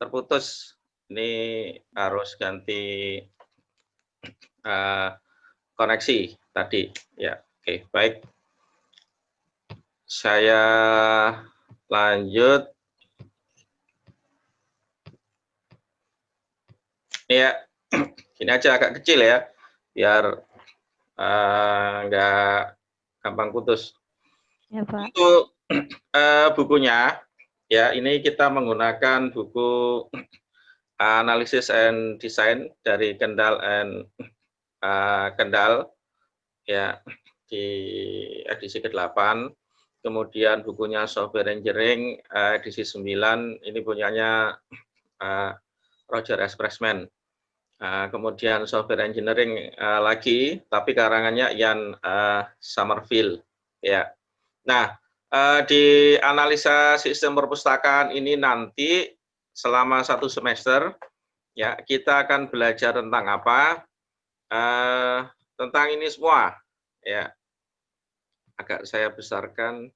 terputus. Ini harus ganti koneksi tadi. Ya, oke, baik. Saya lanjut. Ya, gini aja agak kecil ya, biar nggak gampang putus. Ya, Pak. Untuk bukunya, ya ini kita menggunakan buku Analysis and Design dari Kendall and Kendall, ya di edisi ke-8. Kemudian bukunya Software Engineering edisi 9, ini punyanya Roger S. Pressman. Kemudian Software Engineering lagi, tapi karangannya Ian Somerville. Ya. Nah, di analisa sistem perpustakaan ini nanti selama 1 semester, ya kita akan belajar tentang apa? Tentang ini semua. Ya, agak saya besarkan.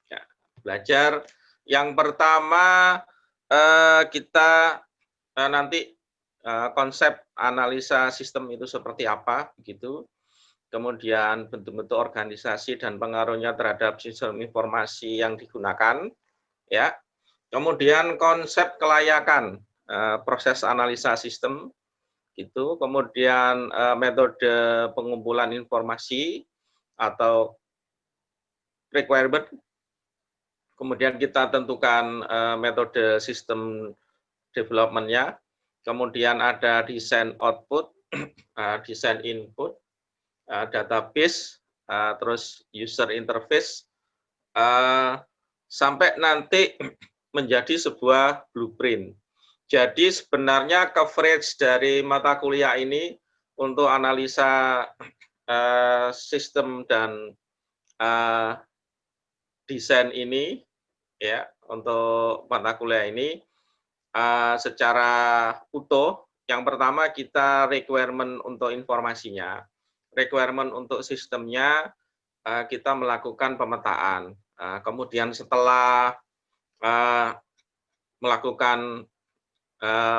Ya, belajar yang pertama kita nanti konsep analisa sistem itu seperti apa begitu. Kemudian bentuk-bentuk organisasi dan pengaruhnya terhadap sistem informasi yang digunakan, ya. Kemudian konsep kelayakan proses analisa sistem gitu. Kemudian metode pengumpulan informasi atau requirement. Kemudian kita tentukan metode sistem development-nya. Kemudian ada desain output, desain input, database, terus user interface, sampai nanti menjadi sebuah blueprint. Jadi sebenarnya coverage dari mata kuliah ini untuk analisa sistem dan desain ini, ya untuk mata kuliah ini secara utuh. Yang pertama kita requirement untuk informasinya, requirement untuk sistemnya, kita melakukan pemetaan. Kemudian setelah melakukan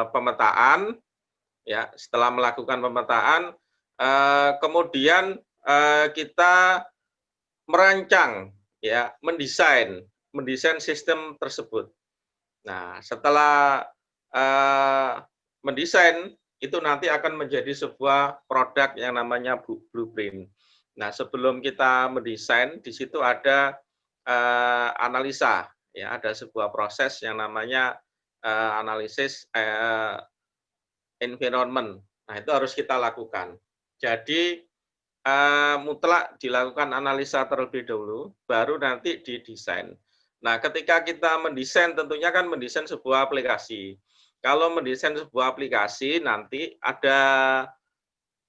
pemetaan, ya setelah melakukan pemetaan, kemudian kita merancang, ya mendesain sistem tersebut. Nah, setelah mendesain itu nanti akan menjadi sebuah produk yang namanya blueprint. Nah, sebelum kita mendesain, di situ ada analisa, ya ada sebuah proses yang namanya analisis environment. Nah, itu harus kita lakukan. Jadi mutlak dilakukan analisa terlebih dahulu, baru nanti didesain. Nah, ketika kita mendesain, tentunya kan mendesain sebuah aplikasi. Kalau mendesain sebuah aplikasi, nanti ada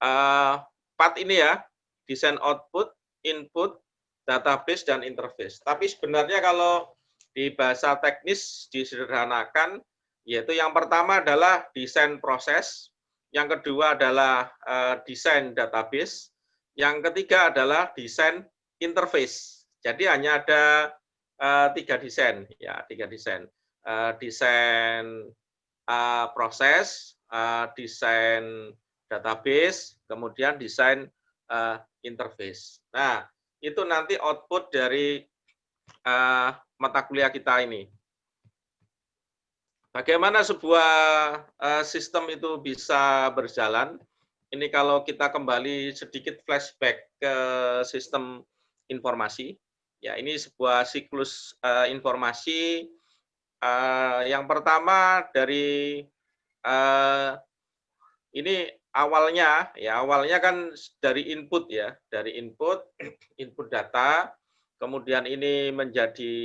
4 ini ya, desain output, input, database, dan interface. Tapi sebenarnya kalau di bahasa teknis disederhanakan, yaitu yang pertama adalah desain proses, yang kedua adalah desain database, yang ketiga adalah desain interface. Jadi hanya ada 3 desain, ya 3 desain. Desain proses, desain database, kemudian desain interface. Nah, itu nanti output dari mata kuliah kita ini. Bagaimana sebuah sistem itu bisa berjalan? Ini kalau kita kembali sedikit flashback ke sistem informasi. Ya, ini sebuah siklus informasi. Yang pertama dari ini awalnya kan dari input ya, dari input data, kemudian ini menjadi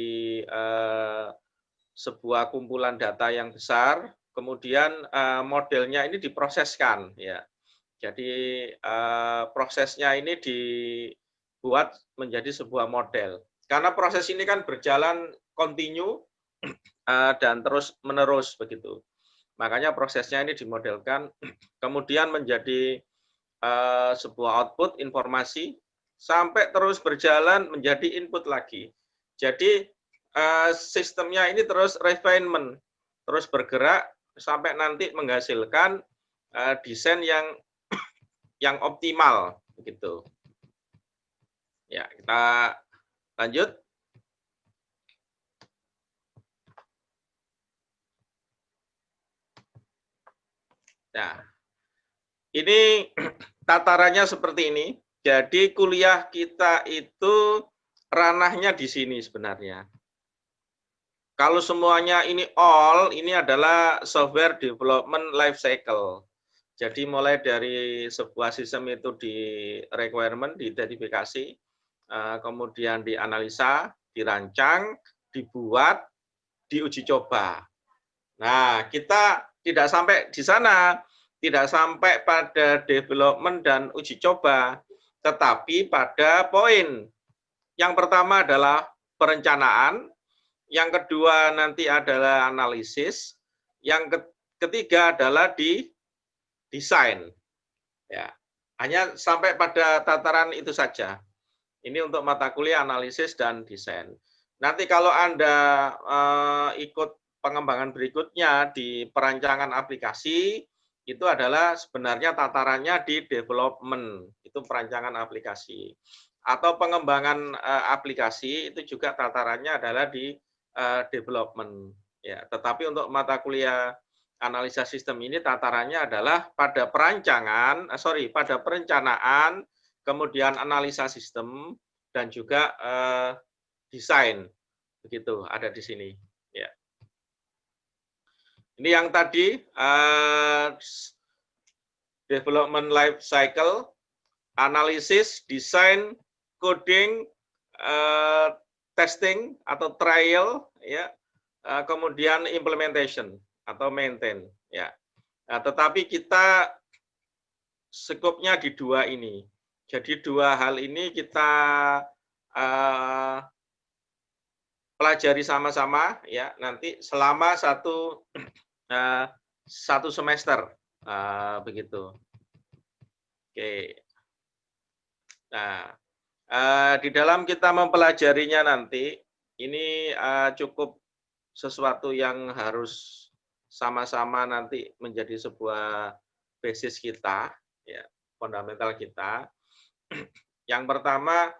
sebuah kumpulan data yang besar, kemudian modelnya ini diproseskan ya. Jadi prosesnya ini dibuat menjadi sebuah model. Karena proses ini kan berjalan kontinu dan terus menerus begitu. Makanya prosesnya ini dimodelkan, kemudian menjadi sebuah output informasi sampai terus berjalan menjadi input lagi. Jadi sistemnya ini terus refinement, terus bergerak sampai nanti menghasilkan desain yang optimal begitu. Ya, kita lanjut. Nah, ini tatarannya seperti ini. Jadi kuliah kita itu ranahnya di sini sebenarnya. Kalau semuanya ini all, ini adalah software development life cycle. Jadi mulai dari sebuah sistem itu di requirement, diidentifikasi, kemudian dianalisa, dirancang, dibuat, diuji coba. Nah, kita tidak sampai di sana, tidak sampai pada development dan uji coba, tetapi pada poin. Yang pertama adalah perencanaan, yang kedua nanti adalah analisis, yang ketiga adalah di desain. Ya, hanya sampai pada tataran itu saja. Ini untuk mata kuliah analisis dan desain. Nanti kalau Anda ikut pengembangan berikutnya di perancangan aplikasi, itu adalah sebenarnya tatarannya di development, itu perancangan aplikasi. Atau pengembangan aplikasi itu juga tatarannya adalah di development. Ya, tetapi untuk mata kuliah analisa sistem ini tatarannya adalah pada pada perencanaan, kemudian analisa sistem, dan juga desain. Begitu, ada di sini. Ya. Ini yang tadi, development life cycle, analisis, desain, coding, testing atau trial, ya, kemudian implementation atau maintain. Ya. Nah, tetapi kita skopnya di dua ini. Jadi dua hal ini kita pelajari sama-sama ya nanti selama satu semester begitu. Oke. Nah, di dalam kita mempelajarinya nanti ini cukup sesuatu yang harus sama-sama nanti menjadi sebuah basis kita, ya, fundamental kita. Yang pertama,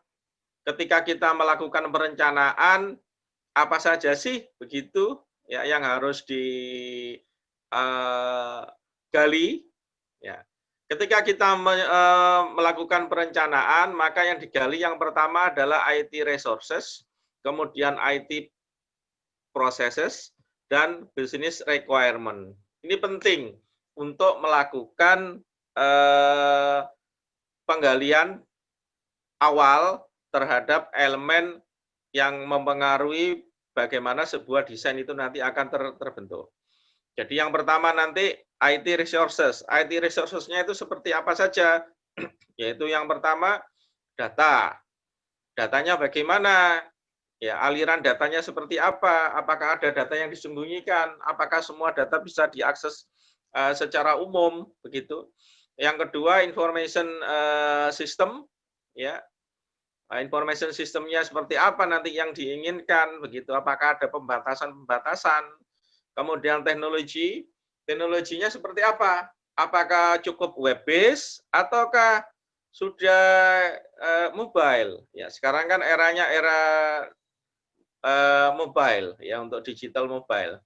ketika kita melakukan perencanaan, apa saja sih begitu ya yang harus digali? Ya. Ketika kita melakukan perencanaan, maka yang digali yang pertama adalah IT resources, kemudian IT processes, dan business requirement. Ini penting untuk melakukan penggalian awal terhadap elemen yang mempengaruhi bagaimana sebuah desain itu nanti akan terbentuk. Jadi yang pertama nanti IT resources. IT resources-nya itu seperti apa saja? Yaitu yang pertama data. Datanya bagaimana? Ya, aliran datanya seperti apa? Apakah ada data yang disembunyikan? Apakah semua data bisa diakses secara umum begitu? Yang kedua, information system, ya. Information systemnya seperti apa nanti yang diinginkan begitu? Apakah ada pembatasan-pembatasan? Kemudian teknologinya seperti apa? Apakah cukup web based ataukah sudah mobile? Ya, sekarang kan eranya era mobile ya untuk digital mobile,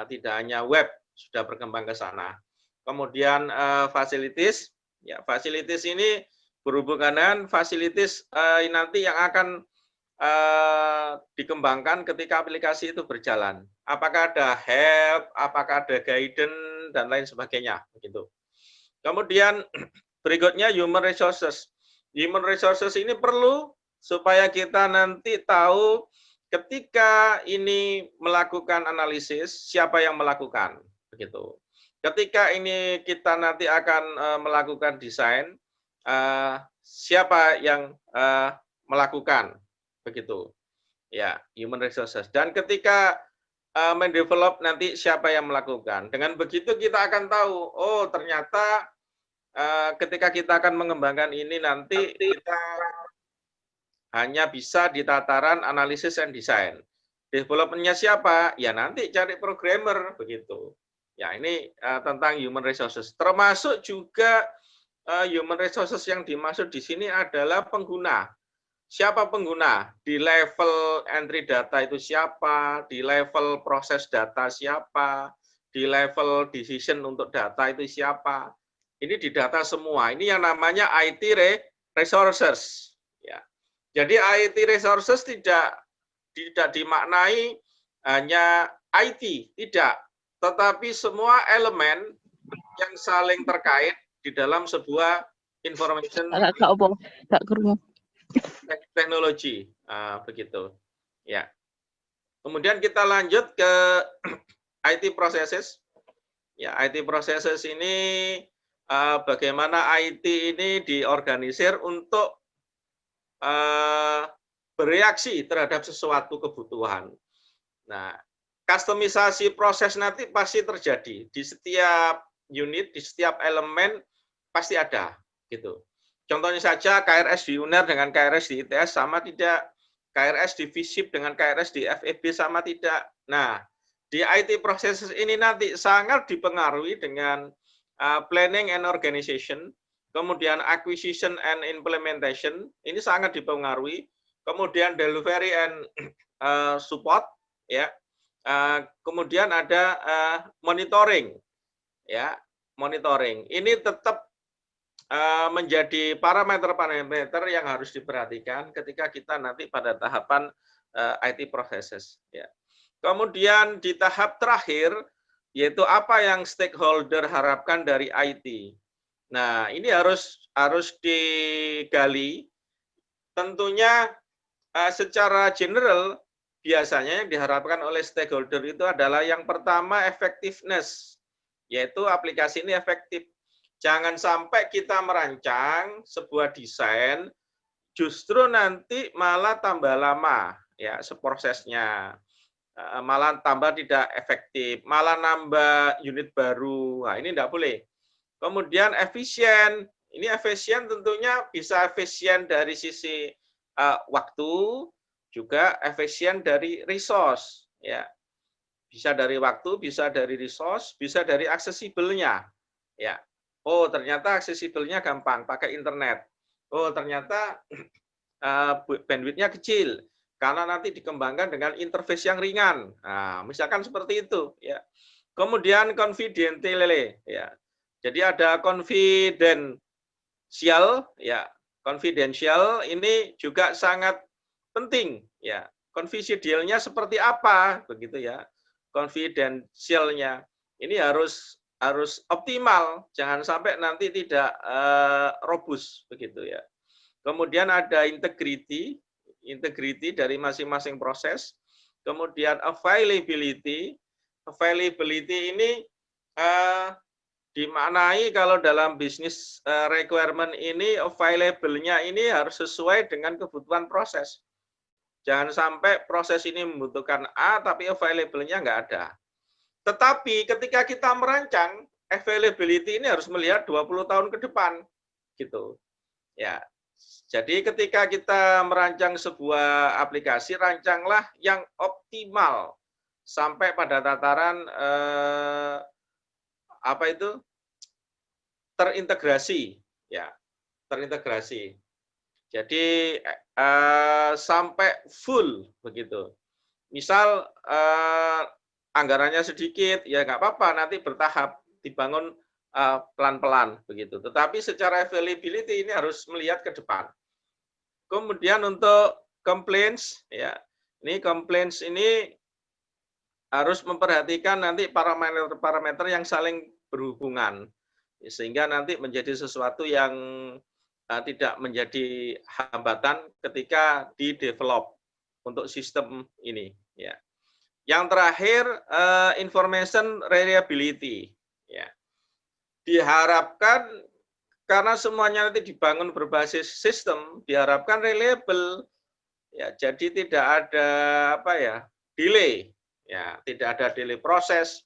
tidak hanya web sudah berkembang ke sana. Kemudian facilities, ya facilities ini berhubungan dengan facilities nanti yang akan dikembangkan ketika aplikasi itu berjalan. Apakah ada help, apakah ada guidance dan lain sebagainya, begitu. Kemudian berikutnya human resources. Human resources ini perlu supaya kita nanti tahu ketika ini melakukan analisis, siapa yang melakukan, begitu. Ketika ini kita nanti akan melakukan desain, siapa yang melakukan, begitu. Ya, human resources. Dan ketika mendevelop nanti siapa yang melakukan. Dengan begitu kita akan tahu, oh ternyata ketika kita akan mengembangkan ini nanti kita hanya bisa di tataran analisis dan desain. Development-nya siapa? Ya nanti cari programmer begitu. Ya ini tentang human resources. Termasuk juga human resources yang dimaksud di sini adalah pengguna. Siapa pengguna? Di level entry data itu siapa? Di level proses data siapa? Di level decision untuk data itu siapa? Ini di data semua. Ini yang namanya IT resources. Ya. Jadi IT resources tidak dimaknai hanya IT, tidak. Tetapi semua elemen yang saling terkait di dalam sebuah information teknologi, begitu. Ya. Kemudian kita lanjut ke IT processes. Ya, IT processes ini bagaimana IT ini diorganisir untuk bereaksi terhadap sesuatu kebutuhan. Nah, kustomisasi proses nanti pasti terjadi di setiap unit, di setiap elemen pasti ada, gitu. Contohnya saja KRS di UNER dengan KRS di ITS sama tidak, KRS di FISIP dengan KRS di FEB sama tidak. Nah, di IT processes ini nanti sangat dipengaruhi dengan planning and organization, kemudian acquisition and implementation, ini sangat dipengaruhi, kemudian delivery and support, ya, kemudian ada monitoring, ya, monitoring. Ini tetap menjadi parameter-parameter yang harus diperhatikan ketika kita nanti pada tahapan IT processes. Ya. Kemudian di tahap terakhir, yaitu apa yang stakeholder harapkan dari IT. Nah, ini harus digali. Tentunya secara general, biasanya yang diharapkan oleh stakeholder itu adalah yang pertama effectiveness, yaitu aplikasi ini efektif. Jangan sampai kita merancang sebuah desain, justru nanti malah tambah lama ya prosesnya, malah tambah tidak efektif, malah nambah unit baru. Nah, ini tidak boleh. Kemudian efisien, ini efisien tentunya bisa efisien dari sisi waktu, juga efisien dari resource, ya. Bisa dari waktu, bisa dari resource, bisa dari aksesibelnya, ya. Oh, ternyata aksesibelnya gampang, pakai internet. Oh, ternyata bandwidth-nya kecil, karena nanti dikembangkan dengan interface yang ringan. Nah, misalkan seperti itu, ya. Kemudian confidential, ya. Jadi ada confidential, ya. Confidential ini juga sangat penting, ya. Confidentialnya seperti apa, begitu ya. Confidentialnya ini harus optimal, jangan sampai nanti tidak robust, begitu ya. Kemudian ada integrity dari masing-masing proses. Kemudian availability ini dimaknai kalau dalam bisnis requirement ini available-nya ini harus sesuai dengan kebutuhan proses. Jangan sampai proses ini membutuhkan A tapi available-nya nggak ada. Tetapi ketika kita merancang, availability ini harus melihat 20 tahun ke depan, gitu. Ya. Jadi ketika kita merancang sebuah aplikasi, rancanglah yang optimal sampai pada tataran apa itu? Terintegrasi, ya. Terintegrasi. Jadi sampai full begitu. Misal anggarannya sedikit, ya nggak apa-apa, nanti bertahap dibangun pelan-pelan begitu. Tetapi secara availability ini harus melihat ke depan. Kemudian untuk complaints, ya ini complaints ini harus memperhatikan nanti parameter-parameter yang saling berhubungan, sehingga nanti menjadi sesuatu yang tidak menjadi hambatan ketika di-develop untuk sistem ini. Ya. Yang terakhir, information reliability. Ya. Diharapkan karena semuanya nanti dibangun berbasis sistem, diharapkan reliable. Ya, jadi tidak ada delay. Ya, tidak ada delay proses,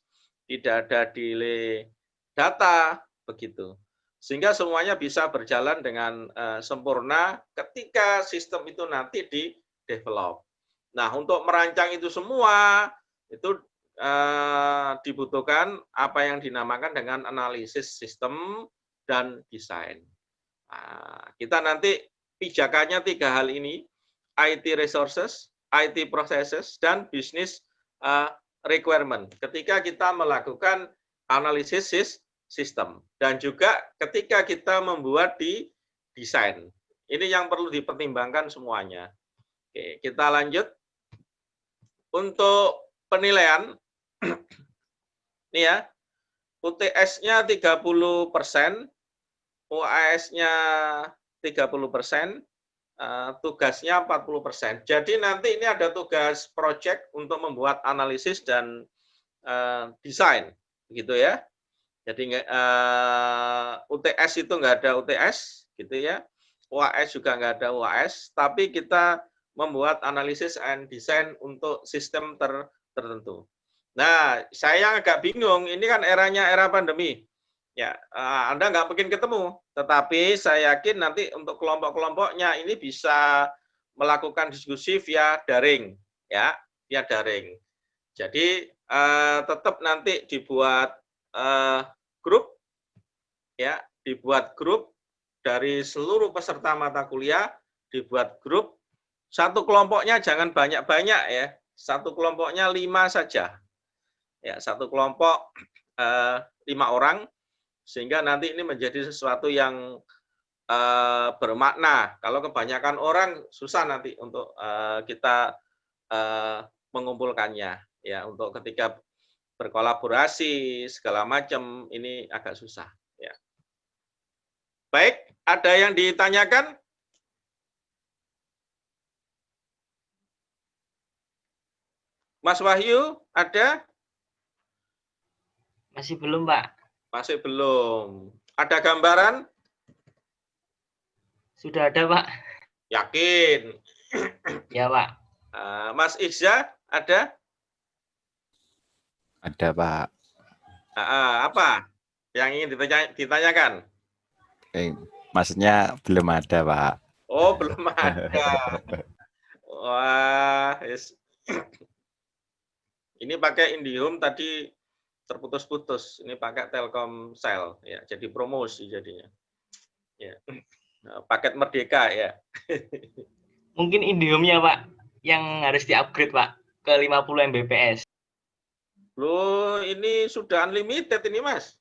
tidak ada delay data, begitu. Sehingga semuanya bisa berjalan dengan sempurna ketika sistem itu nanti di-develop. Nah, untuk merancang itu semua, itu dibutuhkan apa yang dinamakan dengan analisis sistem dan desain. Nah, kita nanti pijakannya 3 hal ini, IT resources, IT processes, dan business requirement. Ketika kita melakukan analisis sistem, dan juga ketika kita membuat di desain. Ini yang perlu dipertimbangkan semuanya. Oke, kita lanjut. Untuk penilaian, ini ya, UTS-nya 30%, UAS-nya 30%, tugasnya 40%. Jadi nanti ini ada tugas project untuk membuat analisis dan desain, gitu ya. Jadi UTS itu nggak ada UTS, gitu ya. UAS juga nggak ada UAS, tapi kita membuat analisis and design untuk sistem tertentu. Nah, saya agak bingung, ini kan eranya era pandemi. Ya, Anda nggak mungkin ketemu, tetapi saya yakin nanti untuk kelompok-kelompoknya ini bisa melakukan diskusi via daring, ya, via daring. Jadi tetap nanti dibuat grup, ya, dibuat grup dari seluruh peserta mata kuliah, dibuat grup. Satu kelompoknya jangan banyak-banyak ya, satu kelompoknya 5 saja. Ya, satu kelompok 5 orang, sehingga nanti ini menjadi sesuatu yang bermakna. Kalau kebanyakan orang susah nanti untuk kita mengumpulkannya. Ya, untuk ketika berkolaborasi segala macam ini agak susah. Ya. Baik, ada yang ditanyakan? Mas Wahyu, ada? Masih belum, Pak. Masih belum. Ada gambaran? Sudah ada, Pak. Yakin? Ya, Pak. Mas Iza, ada? Ada, Pak. Apa yang ingin ditanyakan? Maksudnya belum ada, Pak. Oh, belum ada. Wah, yes. Ini pakai IndiHome tadi terputus-putus. Ini pakai Telkomsel, ya. Jadi promosi jadinya. Ya. Paket Merdeka ya. Mungkin IndiHome-nya, Pak, yang harus di-upgrade, Pak, ke 50 Mbps. Loh, ini sudah unlimited ini, Mas.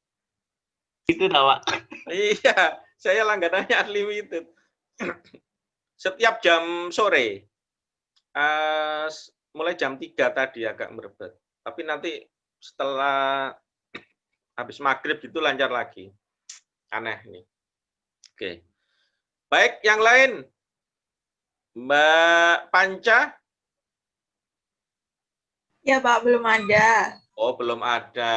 Itu tahu, Pak. Iya, saya langganannya unlimited. Setiap jam sore. Mulai jam 3 tadi agak merebet. Tapi nanti setelah habis maghrib itu lancar lagi. Aneh nih. Oke. Baik, yang lain. Mbak Panca? Ya, Pak, belum ada. Oh, belum ada.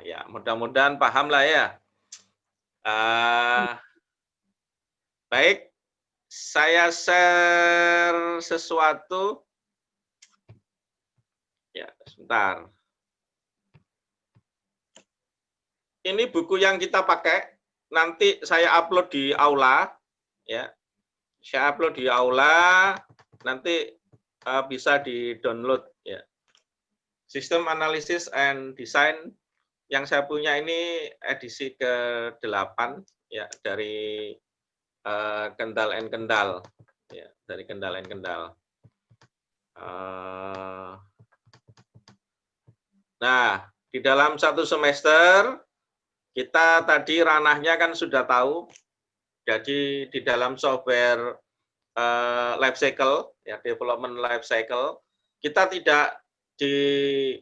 Ya, mudah-mudahan paham lah ya. Baik, saya share sesuatu. Ya, sebentar. Ini buku yang kita pakai. Nanti saya upload di Aula. Ya, saya upload di Aula. Nanti bisa di-download. Ya. Sistem Analysis and Design yang saya punya ini edisi ke-8 ya, dari Kendal and Kendal ya, dari Kendal and Kendal. Nah, di dalam satu semester kita tadi ranahnya kan sudah tahu. Jadi di dalam software life cycle ya, development life cycle, kita tidak di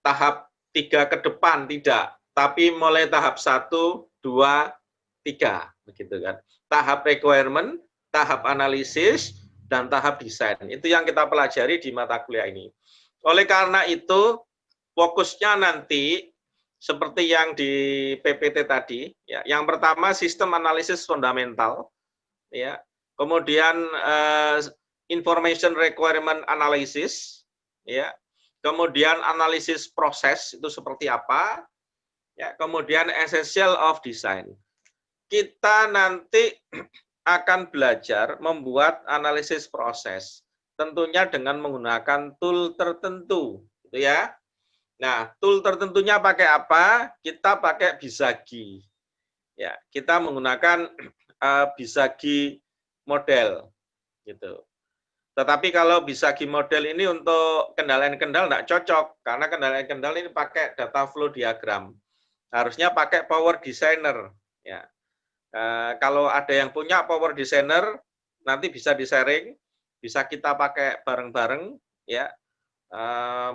tahap 3 ke depan, tidak, tapi mulai tahap 1, 2, 3 begitu kan. Tahap requirement, tahap analisis, dan tahap desain. Itu yang kita pelajari di mata kuliah ini. Oleh karena itu, fokusnya nanti seperti yang di PPT tadi, ya. Yang pertama sistem analisis fundamental, ya. Kemudian information requirement analysis, ya. Kemudian analisis proses itu seperti apa, ya. Kemudian essential of design. Kita nanti akan belajar membuat analisis proses. tentunya dengan menggunakan tool tertentu, gitu ya. Nah, tool tertentunya pakai apa? Kita pakai Bizagi. Ya, kita menggunakan Bizagi model, gitu. Tetapi kalau Bizagi model ini untuk kendala-kendala enggak cocok, karena kendala-kendala ini pakai data flow diagram. Harusnya pakai Power Designer. Ya. Kalau ada yang punya Power Designer, nanti bisa di-sharing, bisa kita pakai bareng-bareng, ya.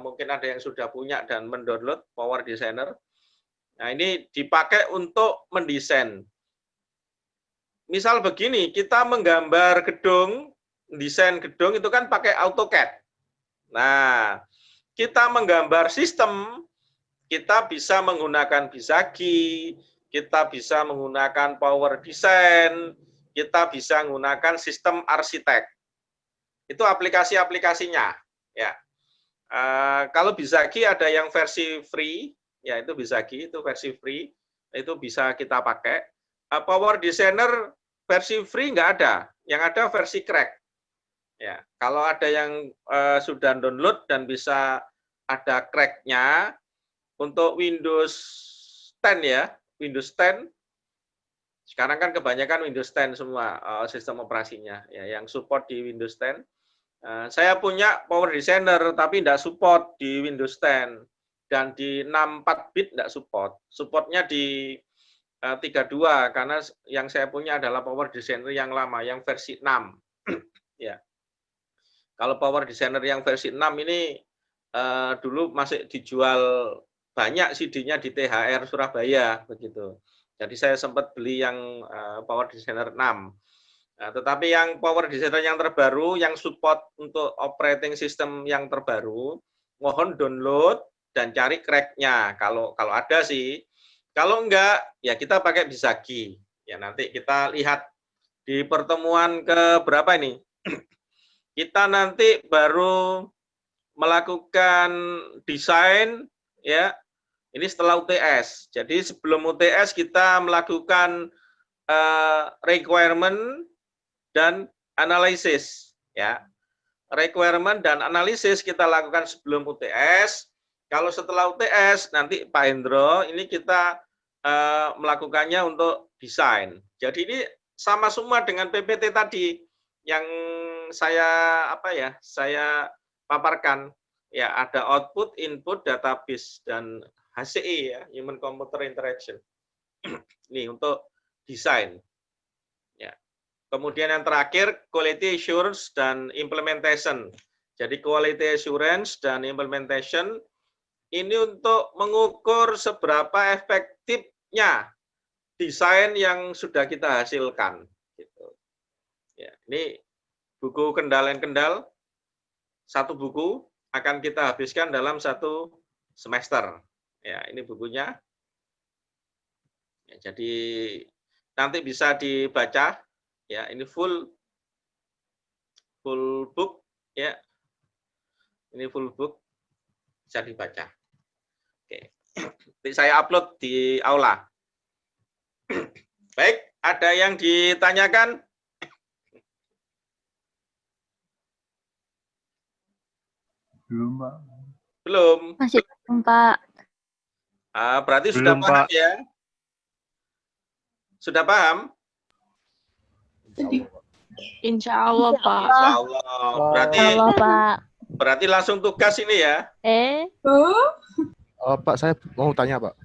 Mungkin ada yang sudah punya dan mendownload Power Designer. Nah, ini dipakai untuk mendesain. Misal begini, kita menggambar gedung, desain gedung itu kan pakai AutoCAD. Nah, kita menggambar sistem, kita bisa menggunakan Bizagi, kita bisa menggunakan Power Design, kita bisa menggunakan sistem arsitek. Itu aplikasi-aplikasinya, ya. Kalau Bizagi ada yang versi free, ya itu Bizagi, itu versi free, itu bisa kita pakai. Power Designer versi free nggak ada, yang ada versi crack. Ya, kalau ada yang sudah download dan bisa ada crack-nya, untuk Windows 10 ya, Windows 10, sekarang kan kebanyakan Windows 10 semua sistem operasinya, ya, yang support di Windows 10. Saya punya Power Designer tapi tidak support di Windows 10 dan di 64 bit tidak support. Supportnya di 32 karena yang saya punya adalah Power Designer yang lama, yang versi 6. Ya. Kalau Power Designer yang versi 6 ini dulu masih dijual banyak CD-nya di THR Surabaya begitu. Jadi saya sempat beli yang Power Designer 6. Nah, tetapi yang Power Designer yang terbaru, yang support untuk operating system yang terbaru, mohon download dan cari crack-nya. Kalau ada sih. Kalau enggak, ya kita pakai Bizagi. Ya nanti kita lihat di pertemuan ke berapa ini. Kita nanti baru melakukan desain, ya. Ini setelah UTS. Jadi sebelum UTS kita melakukan requirement dan analisis, ya. Requirement dan analisis kita lakukan sebelum UTS. Kalau setelah UTS nanti Pak Hendro ini kita melakukannya untuk desain. Jadi ini sama semua dengan PPT tadi yang saya saya paparkan. Ya, ada output, input, database dan HCI ya, Human Computer Interaction. Ini untuk desain. Kemudian yang terakhir, quality assurance dan implementation. Jadi quality assurance dan implementation ini untuk mengukur seberapa efektifnya desain yang sudah kita hasilkan. Gitu. Ya, ini buku kendal-kendal, satu buku akan kita habiskan dalam satu semester. Ya, ini bukunya. Ya, jadi nanti bisa dibaca. Ya, ini full book ya. Ini full book bisa dibaca. Oke. Nanti saya upload di aula. Baik, ada yang ditanyakan? Belum, Pak. Belum. Masih belum, Pak. Berarti Belum, sudah paham Pak. ya? Sudah paham? Insya Allah, Pak. Insya Allah. Halo, Pak. Berarti langsung tugas ini ya? Pak, saya mau tanya, Pak.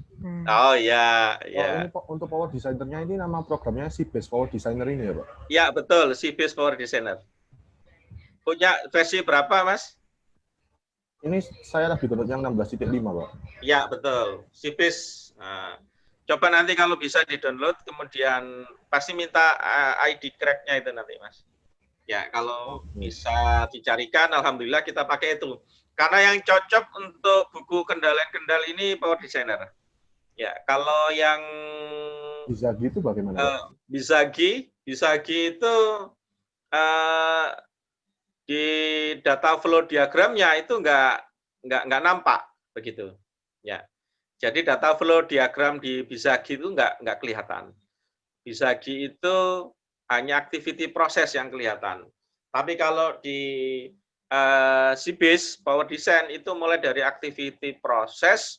Oh ya, ya. Ini untuk Power Designer-nya ini nama programnya Sybase Power Designer ini ya, Pak? Ya, betul. Sybase Power Designer. Punya versi berapa, Mas? Ini saya lagi download yang 16.5, Pak. Ya, betul. Sybase. Nah, coba nanti kalau bisa di-download, kemudian pasti minta ID crack-nya itu nanti, Mas. Ya, kalau bisa dicarikan, alhamdulillah kita pakai itu. Karena yang cocok untuk buku kendal ini Power Designer. Ya, kalau yang Bizagi itu bagaimana? Bizagi itu di data flow diagramnya itu nggak nampak begitu. Ya. Jadi data flow diagram di Bizagi itu nggak kelihatan. Bizagi itu hanya activity proses yang kelihatan. Tapi kalau di CBase Power Design itu mulai dari activity proses,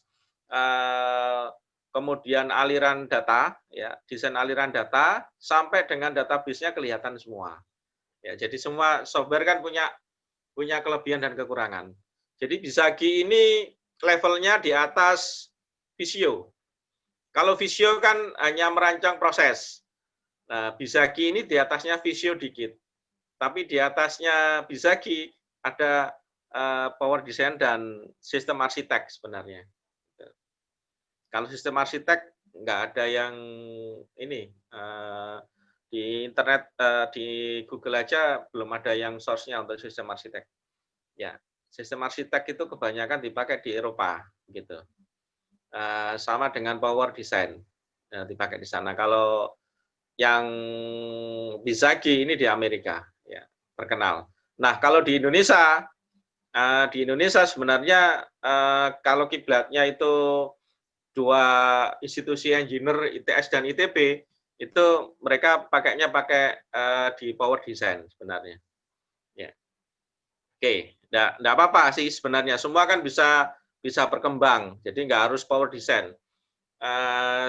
kemudian aliran data, ya, desain aliran data, sampai dengan database-nya kelihatan semua. Ya, jadi semua software kan punya kelebihan dan kekurangan. Jadi Visagi ini levelnya di atas Visio. Kalau Visio kan hanya merancang proses. Nah, Visagi ini di atasnya Visio dikit. Tapi di atasnya Visagi ada Power Design dan sistem arsitek sebenarnya. Kalau sistem arsitek nggak ada yang ini di internet, di Google aja belum ada yang source-nya untuk sistem arsitek. Ya, sistem arsitek itu kebanyakan dipakai di Eropa, gitu. Sama dengan Power Design dipakai di sana. Kalau yang Visagi ini di Amerika, ya, terkenal. Nah, kalau di Indonesia sebenarnya kalau kiblatnya itu dua institusi engineer ITS dan ITB, itu mereka pakainya di Power Design sebenarnya. Ya. Oke, enggak apa-apa sih sebenarnya. Semua kan bisa berkembang, jadi nggak harus Power Design.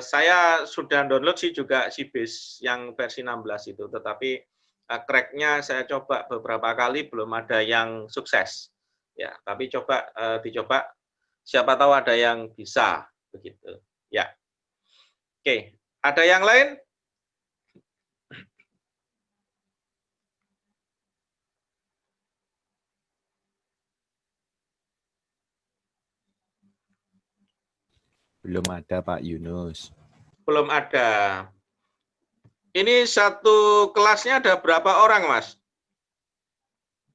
Saya sudah download sih juga CBase yang versi 16 itu, tetapi crack-nya saya coba beberapa kali belum ada yang sukses. Ya, tapi dicoba, siapa tahu ada yang bisa begitu. Ya. Oke, ada yang lain? Belum ada Pak Yunus. Belum ada. Ini satu kelasnya ada berapa orang, Mas?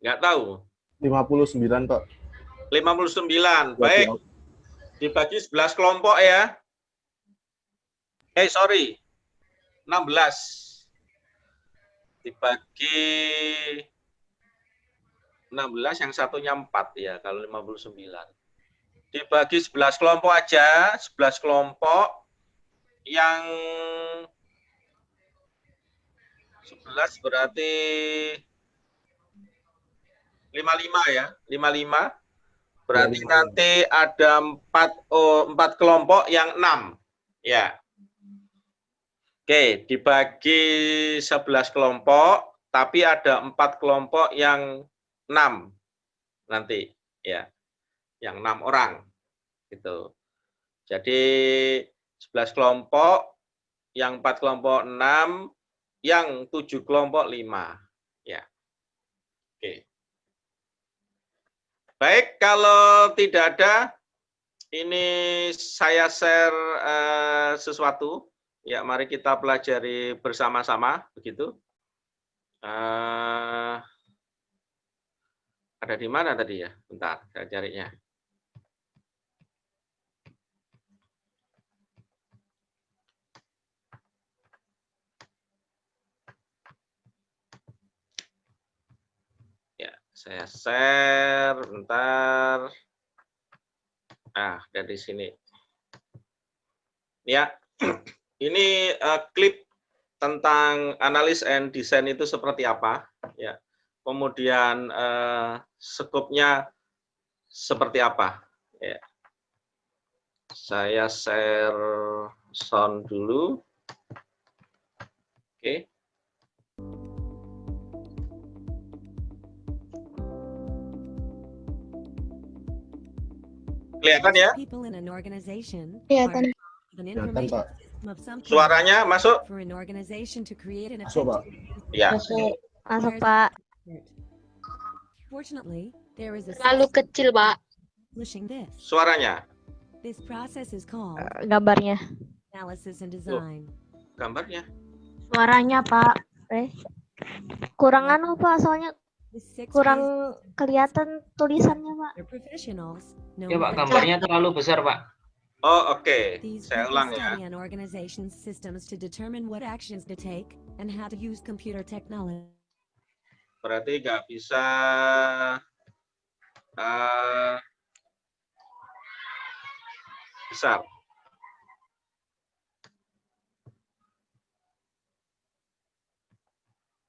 Nggak tahu. 59 Pak. 59. Baik. Dibagi 11 kelompok ya. Sorry. 16. Dibagi 16, yang satunya 4 ya, kalau 59. Dibagi 11 kelompok aja, 11 kelompok yang 11 berarti 55 ya, 55. Berarti nanti ada 4 kelompok yang 6. Ya. Oke, dibagi 11 kelompok, tapi ada 4 kelompok yang 6 nanti, ya. Yang 6 orang, gitu. Jadi 11 kelompok, yang 4 kelompok 6, yang 7 kelompok 5. Ya. Oke. Baik, kalau tidak ada, ini saya share sesuatu. Ya, mari kita pelajari bersama-sama, begitu. Ada di mana tadi ya? Bentar, saya carinya. Ya, saya share, bentar. Dari sini. Ya, ini klip tentang analis and design itu seperti apa, ya. Kemudian skopnya seperti apa, ya. Saya share sound dulu. Oke. Kelihatan ya? Kelihatan. Kelihatan Pak. Suaranya masuk? Masuk Pak. Ya. Masuk, Pak. Terlalu kecil, Pak. Suaranya. Gambarnya. Gambarnya. Suaranya, Pak. Kurang anu, Pak, soalnya kurang kelihatan tulisannya, Pak. Ya, Pak, gambarnya terlalu besar, Pak. Oh, oke. Saya ulang ya. Berarti nggak bisa besar.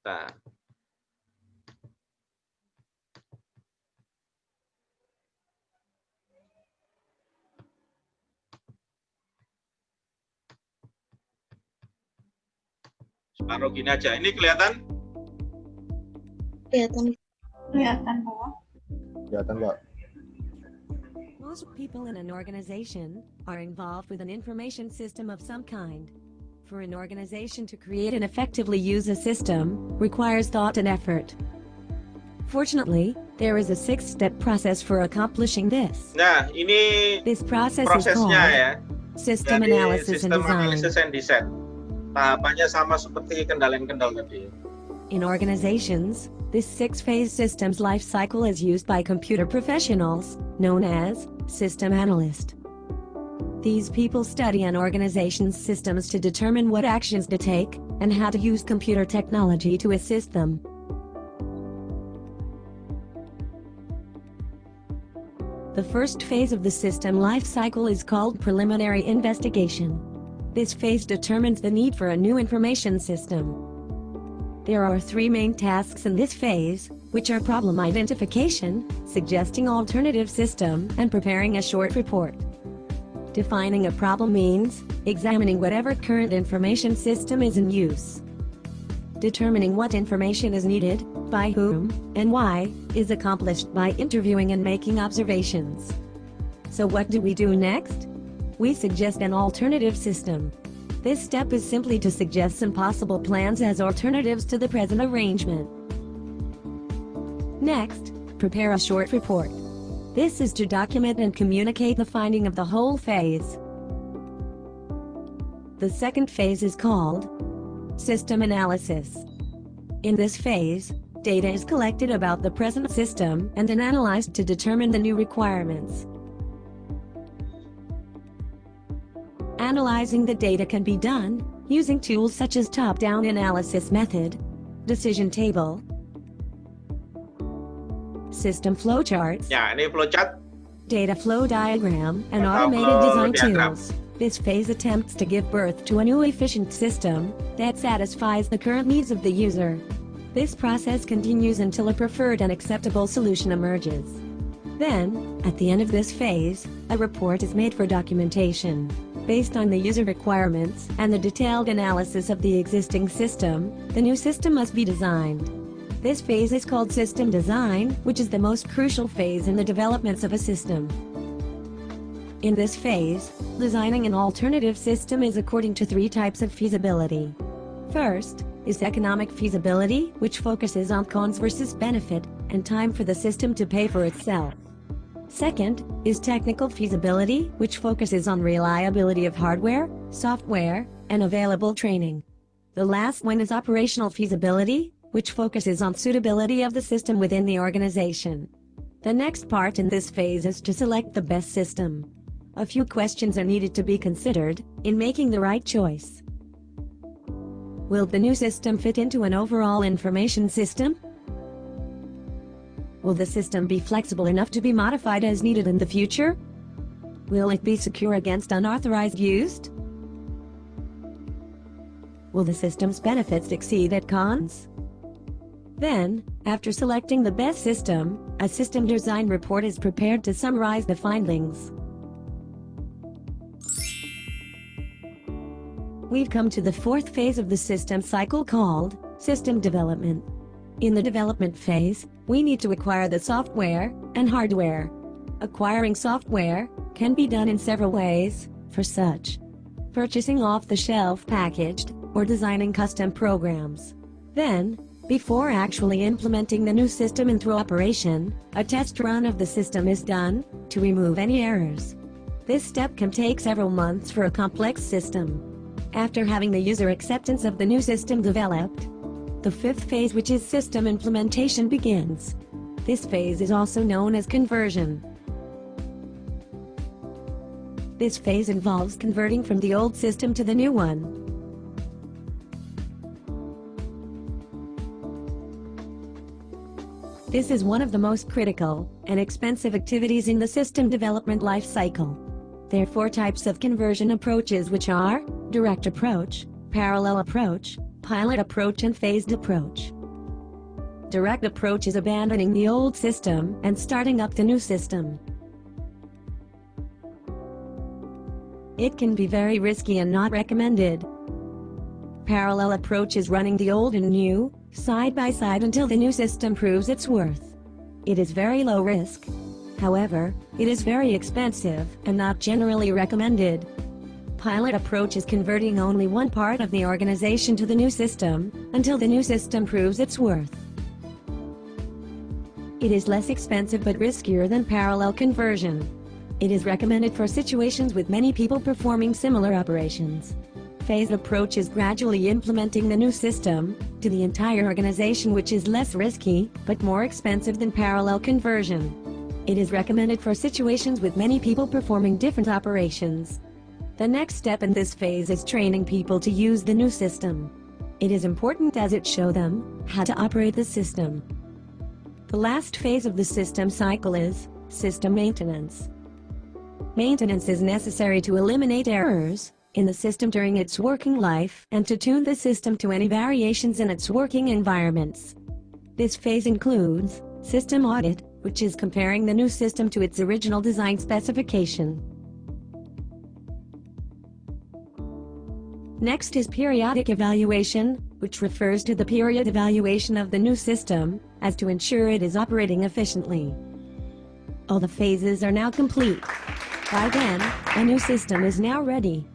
Nah. Taruh gini aja. Ini kelihatan? Kelihatan. Kelihatan, Pak. Kelihatan, Pak. Most people in an organization are involved with an information system of some kind. For an organization to create and effectively use a system requires thought and effort. Fortunately, there is a 6-step process for accomplishing this. Nah, ini This process is prosesnya called ya. system Jadi analysis and sistem design. analysis and design. Tahapannya sama seperti kendal tadi. In organizations, this 6-phase systems life cycle is used by computer professionals, known as system analyst. These people study an organization's systems to determine what actions to take and how to use computer technology to assist them. The first phase of the system life cycle is called preliminary investigation. This phase determines the need for a new information system. There are 3 main tasks in this phase, which are problem identification, suggesting alternative system, and preparing a short report. Defining a problem means examining whatever current information system is in use. Determining what information is needed, by whom, and why, is accomplished by interviewing and making observations. So what do we do next? We suggest an alternative system. This step is simply to suggest some possible plans as alternatives to the present arrangement. Next, prepare a short report. This is to document and communicate the finding of the whole phase. The second phase is called system analysis. In this phase, data is collected about the present system and then analyzed to determine the new requirements. Analyzing the data can be done using tools such as top-down analysis method, decision table, system flowcharts, Ya, ini flowchart. data flow diagram, and Data automated flow design diagram. tools. This phase attempts to give birth to a new efficient system that satisfies the current needs of the user. This process continues until a preferred and acceptable solution emerges. Then, at the end of this phase, a report is made for documentation. Based on the user requirements and the detailed analysis of the existing system, the new system must be designed. This phase is called system design, which is the most crucial phase in the developments of a system. In this phase, designing an alternative system is according to 3 types of feasibility. First is economic feasibility, which focuses on cons versus benefit and time for the system to pay for itself. Second is technical feasibility, which focuses on reliability of hardware, software, and available training. The last one is operational feasibility, which focuses on suitability of the system within the organization. The next part in this phase is to select the best system. A few questions are needed to be considered in making the right choice. Will the new system fit into an overall information system? Will the system be flexible enough to be modified as needed in the future? Will it be secure against unauthorized use? Will the system's benefits exceed its cons? Then, after selecting the best system, a system design report is prepared to summarize the findings. We've come to the 4th phase of the system cycle called system development. In the development phase, we need to acquire the software and hardware. Acquiring software can be done in several ways, for such purchasing off-the-shelf packaged or designing custom programs. Then, before actually implementing the new system into operation, a test run of the system is done to remove any errors. This step can take several months for a complex system. After having the user acceptance of the new system developed, the 5th phase, which is system implementation, begins. This phase is also known as conversion. This phase involves converting from the old system to the new one. This is one of the most critical and expensive activities in the system development life cycle. There are 4 types of conversion approaches, which are direct approach, parallel approach, pilot approach, and phased approach. Direct approach is abandoning the old system and starting up the new system. It can be very risky and not recommended. Parallel approach is running the old and new, side by side until the new system proves its worth. It is very low risk. However, it is very expensive and not generally recommended. Pilot approach is converting only one part of the organization to the new system, until the new system proves its worth. It is less expensive but riskier than parallel conversion. It is recommended for situations with many people performing similar operations. Phased approach is gradually implementing the new system to the entire organization, which is less risky but more expensive than parallel conversion. It is recommended for situations with many people performing different operations. The next step in this phase is training people to use the new system. It is important as it shows them how to operate the system. The last phase of the system cycle is system maintenance. Maintenance is necessary to eliminate errors in the system during its working life and to tune the system to any variations in its working environments. This phase includes system audit, which is comparing the new system to its original design specification. Next is periodic evaluation, which refers to the period evaluation of the new system, as to ensure it is operating efficiently. All the phases are now complete. By then, a new system is now ready.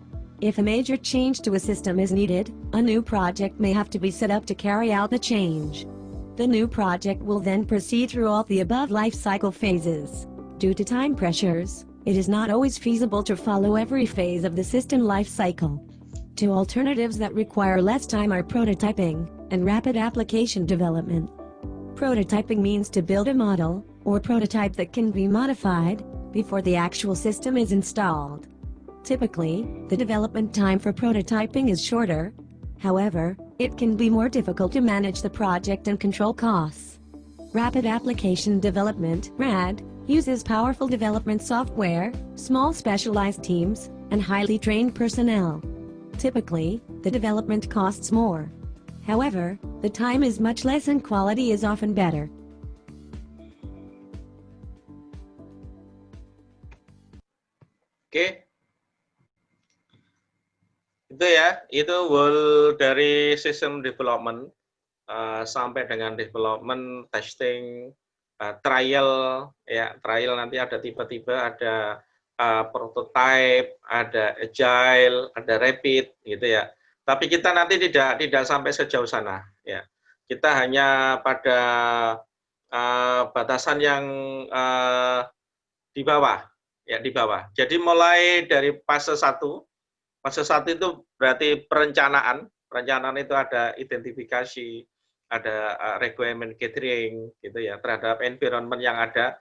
If a major change to a system is needed, a new project may have to be set up to carry out the change. The new project will then proceed through all the above life cycle phases. Due to time pressures, it is not always feasible to follow every phase of the system life cycle. Two alternatives that require less time are prototyping and rapid application development. Prototyping means to build a model or prototype that can be modified before the actual system is installed. Typically, the development time for prototyping is shorter. However, it can be more difficult to manage the project and control costs. Rapid Application Development (RAD) uses powerful development software, small specialized teams, and highly trained personnel. Typically, the development costs more. However, the time is much less and quality is often better. Oke. Itu ya, itu whole dari system development sampai dengan development, testing, trial, ya trial nanti ada tipe-tipe, ada prototype, ada agile, ada rapid, gitu ya. Tapi kita nanti tidak sampai sejauh sana, ya. Kita hanya pada batasan yang di bawah, ya di bawah. Jadi mulai dari fase 1. Fase 1 itu berarti perencanaan. Perencanaan itu ada identifikasi, ada requirement gathering gitu ya terhadap environment yang ada,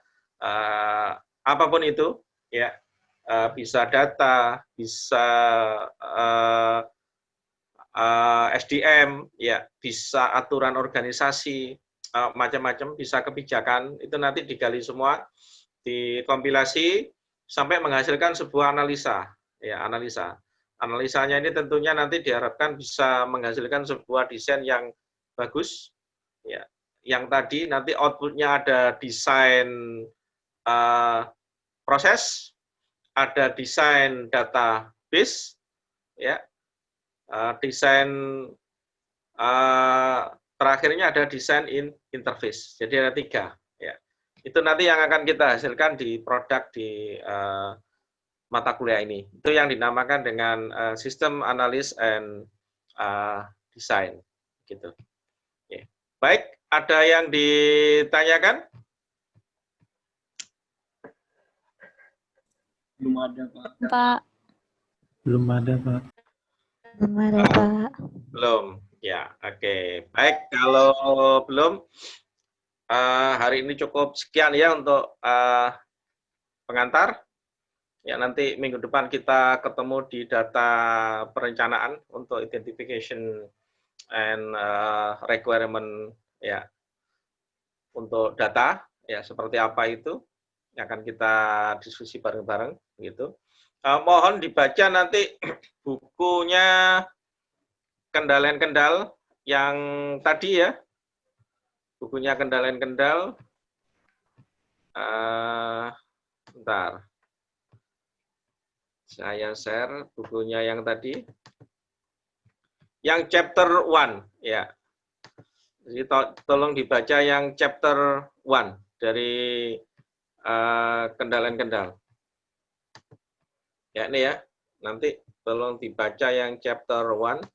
apapun itu ya, bisa data, bisa SDM ya, bisa aturan organisasi, macam-macam, bisa kebijakan, itu nanti digali semua, dikompilasi sampai menghasilkan sebuah analisa ya, analisa. Analisanya ini tentunya nanti diharapkan bisa menghasilkan sebuah desain yang bagus, ya. Yang tadi nanti outputnya ada desain proses, ada desain database, ya, desain terakhirnya ada desain interface. Jadi ada 3. Ya. Itu nanti yang akan kita hasilkan di produk di mata kuliah ini. Itu yang dinamakan dengan System Analysis and Design. Gitu. Ya. Baik, ada yang ditanyakan? Belum ada, Pak. Pak. Belum ada, Pak. Belum ada, Pak. Belum. Ya, oke. Baik, kalau belum, hari ini cukup sekian ya untuk pengantar. Ya, nanti minggu depan kita ketemu di data perencanaan untuk identification and requirement ya, untuk data ya, seperti apa itu yang akan kita diskusi bareng-bareng gitu. Mohon dibaca nanti bukunya Kendal yang tadi ya, bukunya Kendal. Bentar. Saya share bukunya yang tadi. Yang chapter 1 ya. Jadi tolong dibaca yang chapter 1 dari kendal-kendal. Ya ini ya. Nanti tolong dibaca yang chapter 1.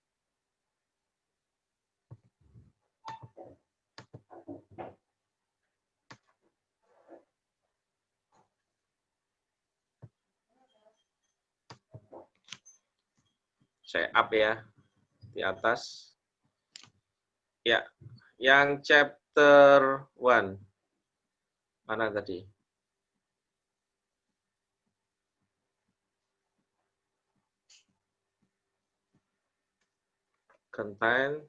Saya up ya di atas. Ya, yang chapter 1. Mana tadi? Contain.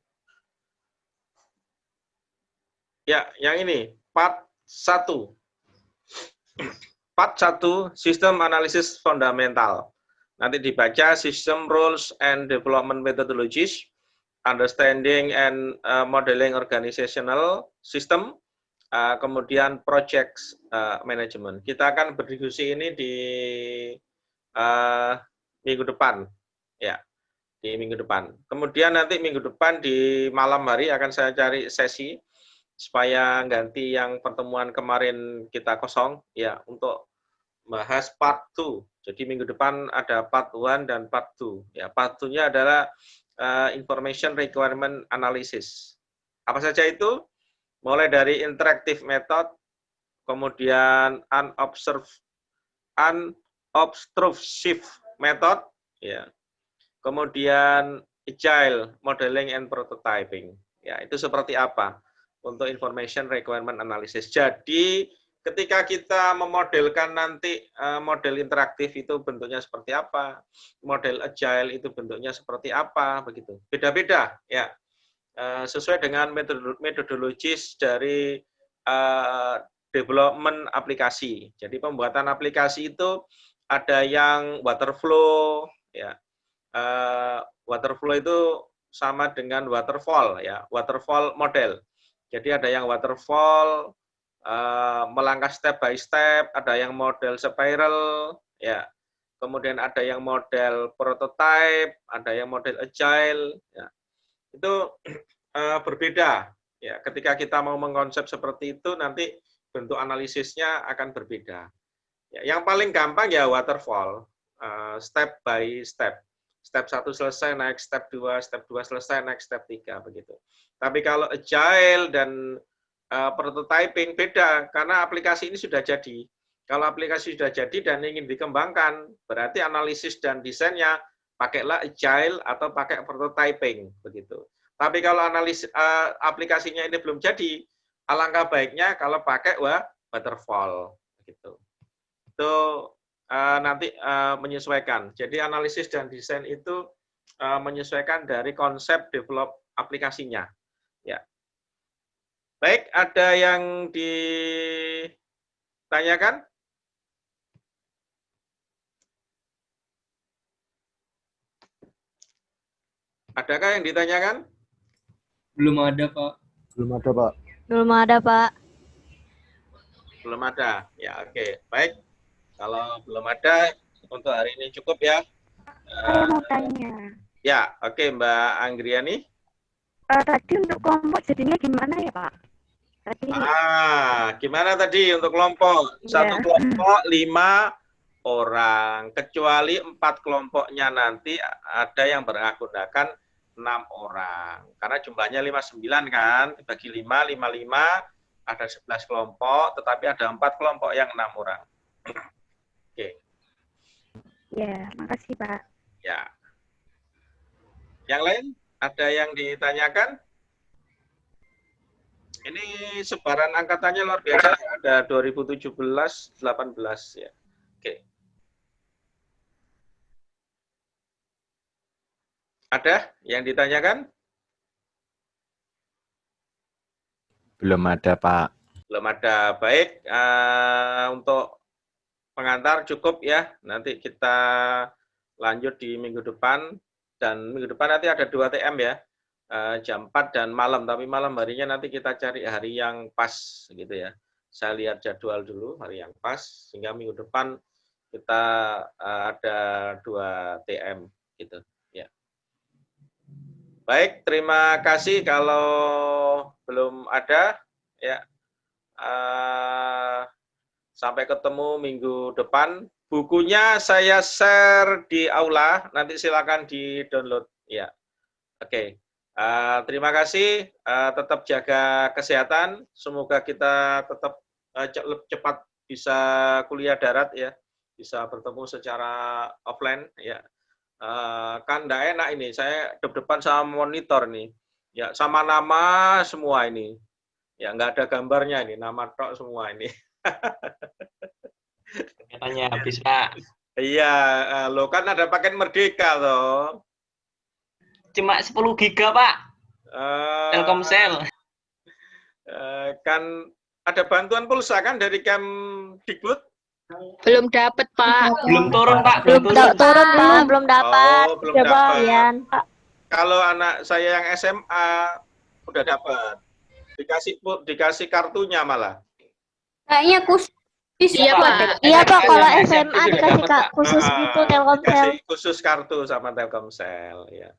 Ya, yang ini, part 1. Part 1, System Analysis Fundamental. Nanti dibaca System Rules and Development Methodologies, Understanding and Modeling Organizational System, kemudian Project Management. Kita akan berdiskusi ini di minggu depan. Ya, di minggu depan. Kemudian nanti minggu depan di malam hari akan saya cari sesi supaya ganti yang pertemuan kemarin kita kosong ya untuk bahas part 2. Jadi minggu depan ada part 1 dan part 2. Ya, part 2-nya adalah information requirement analysis. Apa saja itu? Mulai dari interactive method, kemudian unobtrusive method, ya. Kemudian agile modeling and prototyping. Ya, itu seperti apa untuk information requirement analysis. Jadi ketika kita memodelkan nanti model interaktif itu bentuknya seperti apa, model agile itu bentuknya seperti apa, begitu. Beda-beda ya. Sesuai dengan metodologis dari development aplikasi. Jadi pembuatan aplikasi itu ada yang waterflow ya. Waterflow itu sama dengan waterfall ya, waterfall model. Jadi ada yang waterfall melangkah step by step, ada yang model spiral ya. Kemudian ada yang model prototype, ada yang model agile ya. Itu berbeda ya. Ketika kita mau mengkonsep seperti itu nanti bentuk analisisnya akan berbeda. Ya, yang paling gampang ya waterfall, step by step. Step 1 selesai, naik step 2, step 2 selesai, naik step 3, begitu. Tapi kalau agile dan prototyping beda, karena aplikasi ini sudah jadi. Kalau aplikasi sudah jadi dan ingin dikembangkan, berarti analisis dan desainnya pakailah agile atau pakai prototyping, begitu. Tapi kalau analisis aplikasinya ini belum jadi, alangkah baiknya kalau pakai waterfall, begitu. Itu nanti menyesuaikan. Jadi analisis dan desain itu menyesuaikan dari konsep develop aplikasinya. Ya. Baik, ada yang ditanyakan? Adakah yang ditanyakan? Belum ada, Pak. Belum ada, Pak. Belum ada, Pak. Belum ada. Ya, oke. Baik. Kalau belum ada, untuk hari ini cukup ya. Saya mau tanya. Ya, oke Mbak Anggriani. Tadi untuk kelompok jadinya gimana ya, Pak? Tadi Gimana tadi untuk kelompok? Satu kelompok 5 orang, kecuali 4 kelompoknya nanti ada yang beragunakan 6 orang. Karena jumlahnya 59 kan, dibagi 5, 55, ada 11 kelompok, tetapi ada 4 kelompok yang 6 orang. Oke. ya, makasih, Pak. Ya. Yang lain ada yang ditanyakan? Ini sebaran angkatannya luar biasa, ada 2017, 18 ya. Oke. Ada yang ditanyakan? Belum ada, Pak. Belum ada. Baik, untuk pengantar cukup ya. Nanti kita lanjut di minggu depan. Dan minggu depan nanti ada 2 TM ya. Jam 4 dan malam. Tapi malam harinya nanti kita cari hari yang pas gitu ya. Saya lihat jadwal dulu hari yang pas. Sehingga minggu depan kita ada 2 TM gitu. Ya. Baik, terima kasih. Kalau belum ada, ya sampai ketemu minggu depan. Bukunya saya share di aula, nanti silakan di-download. Ya, oke. Terima kasih. Tetap jaga kesehatan. Semoga kita tetap cepat bisa kuliah darat ya, bisa bertemu secara offline ya. Kan enggak enak ini, saya depan sama monitor nih. Ya, sama nama semua ini. Ya, enggak ada gambarnya ini, nama tok semua ini. Katanya habis, Pak. Iya, lo kan ada paket Merdeka loh. Cuma 10 giga, Pak. Telkomsel. Kan ada bantuan pulsa kan dari Kemdikbud? Belum dapat, Pak. Belum turun, Pak. Belum turun, Pak. Belum dapat. Oh, belum dapat. Ian. Kalau anak saya yang SMA udah dapat. Dikasih kartunya malah. Kayaknya khusus. Iya, Pak. Iya Pak, kalau SMP SMA sudah dikasih dapat, Pak. khusus gitu Telkomsel. Dikasih khusus kartu sama Telkomsel ya.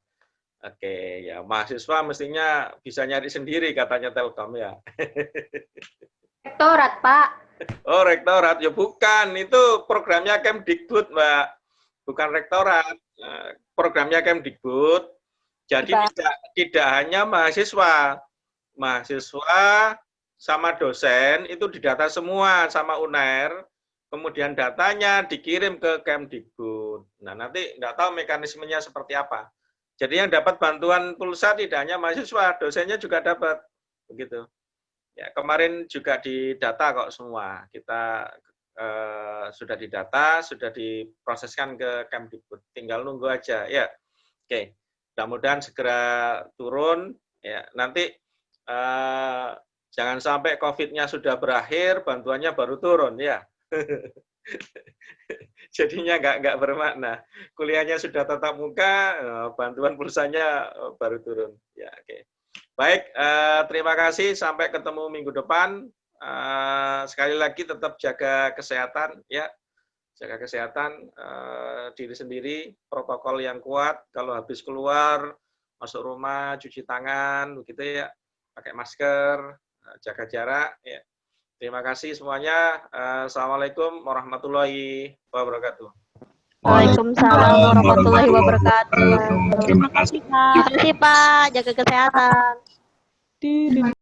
Oke, ya mahasiswa mestinya bisa nyari sendiri katanya Telkom ya. Rektorat Pak. Oh, rektorat ya bukan, itu programnya Kemdikbud, Mbak. Bukan rektorat. Programnya Kemdikbud. Jadi tidak hanya mahasiswa. Mahasiswa sama dosen itu didata semua sama UNER, kemudian datanya dikirim ke Kemdikbud. Nah, nanti nggak tahu mekanismenya seperti apa. Jadi yang dapat bantuan pulsa tidak hanya mahasiswa, dosennya juga dapat. Begitu. Ya, kemarin juga didata kok semua. Kita sudah didata, sudah diproseskan ke Kemdikbud. Tinggal nunggu aja. Ya, oke. Mudah-mudahan segera turun. Ya, nanti jangan sampai COVID-nya sudah berakhir, bantuannya baru turun ya. Jadinya nggak bermakna. Kuliahnya sudah tatap muka, bantuan pulsanya baru turun. Ya, oke. Baik, terima kasih. Sampai ketemu minggu depan. Sekali lagi tetap jaga kesehatan ya. Jaga kesehatan diri sendiri, protokol yang kuat. Kalau habis keluar, masuk rumah, cuci tangan, begitu ya. Pakai masker, jaga jarak ya. Terima kasih semuanya. Assalamualaikum warahmatullahi wabarakatuh. Waalaikumsalam warahmatullahi wabarakatuh. Terima kasih. Terima kasih Pak, jaga kesehatan.